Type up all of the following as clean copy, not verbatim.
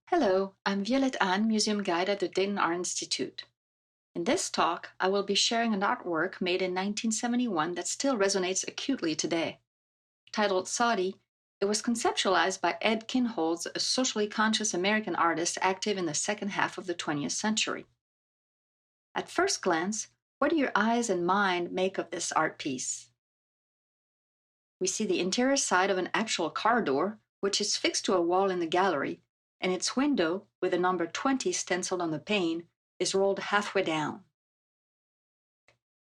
Hello, I'm Violet Ann, Museum Guide at the Dayton Art Institute. In this talk, I will be sharing an artwork made in 1971 that still resonates acutely today. Titled Sawdy, it was conceptualized by Ed Kienholz, a socially conscious American artist active in the second half of the 20th century. At first glance, what do your eyes and mind make of this art piece? We see the interior side of an actual car door, which is fixed to a wall in the gallery, and its window, with the number 20 stenciled on the pane, is rolled halfway down.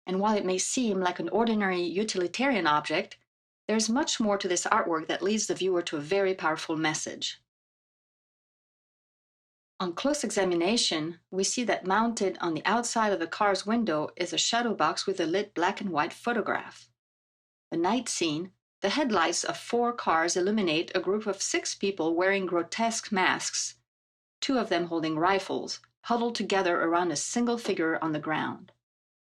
And while it may seem like an ordinary utilitarian object, there's much more to this artwork that leads the viewer to a very powerful message. On close examination, we see that mounted on the outside of the car's window is a shadow box with a lit black and white photograph. A night scene, the headlights of 4 cars illuminate a group of 6 people wearing grotesque masks, 2 of them holding rifles, huddled together around a single figure on the ground.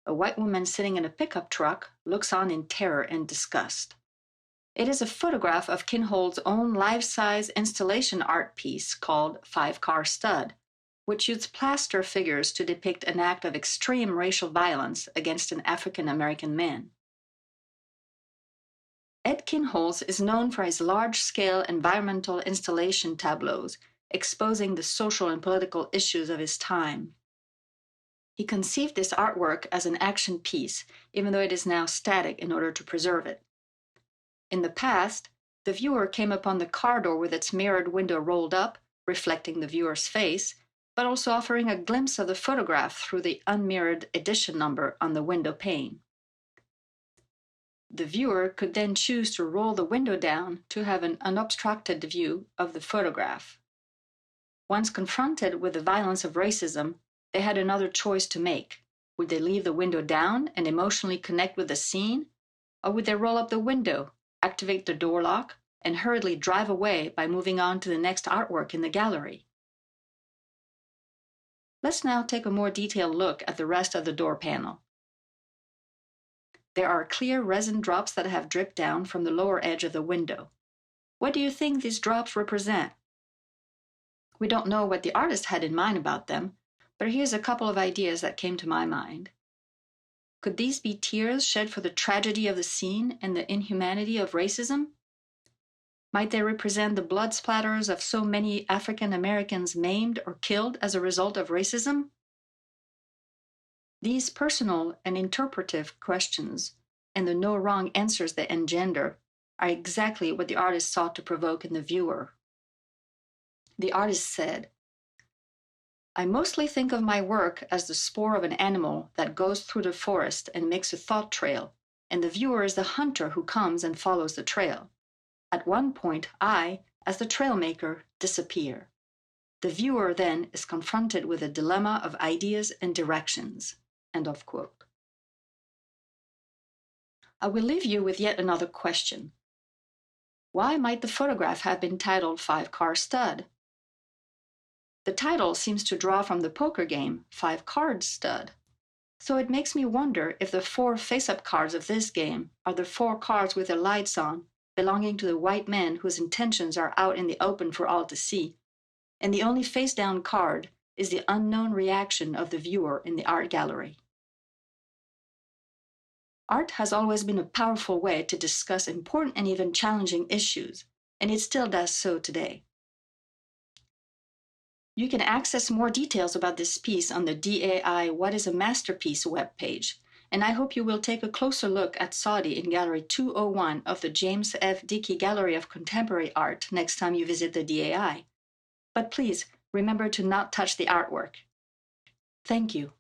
A white woman sitting in a pickup truck looks on in terror and disgust. It is a photograph of Kienholz's own life-size installation art piece called 5 Car Stud, which used plaster figures to depict an act of extreme racial violence against an African-American man. Ed Kienholz is known for his large-scale environmental installation tableaus, exposing the social and political issues of his time. He conceived this artwork as an action piece, even though it is now static in order to preserve it. In the past, the viewer came upon the car door with its mirrored window rolled up, reflecting the viewer's face, but also offering a glimpse of the photograph through the unmirrored edition number on the window pane. The viewer could then choose to roll the window down to have an unobstructed view of the photograph. Once confronted with the violence of racism, they had another choice to make. Would they leave the window down and emotionally connect with the scene? Or would they roll up the window, activate the door lock, and hurriedly drive away by moving on to the next artwork in the gallery? Let's now take a more detailed look at the rest of the door panel. There are clear resin drops that have dripped down from the lower edge of the window. What do you think these drops represent? We don't know what the artist had in mind about them, but here's a couple of ideas that came to my mind. Could these be tears shed for the tragedy of the scene and the inhumanity of racism? Might they represent the blood splatters of so many African Americans maimed or killed as a result of racism? These personal and interpretive questions, and the no wrong answers they engender, are exactly what the artist sought to provoke in the viewer. The artist said, "I mostly think of my work as the spoor of an animal that goes through the forest and makes a thought trail, and the viewer is the hunter who comes and follows the trail. At one point, I, as the trail maker, disappear. The viewer then is confronted with a dilemma of ideas and directions." End of quote. I will leave you with yet another question. Why might the photograph have been titled 5 Car Stud? The title seems to draw from the poker game 5 Card Stud. So it makes me wonder if the 4 face-up cards of this game are the 4 cards with their lights on, belonging to the white men whose intentions are out in the open for all to see, and the only face-down card is the unknown reaction of the viewer in the art gallery. Art has always been a powerful way to discuss important and even challenging issues, and it still does so today. You can access more details about this piece on the DAI What is a Masterpiece webpage, and I hope you will take a closer look at Sawdy in Gallery 201 of the James F. Dickey Gallery of Contemporary Art next time you visit the DAI. But please, remember to not touch the artwork. Thank you.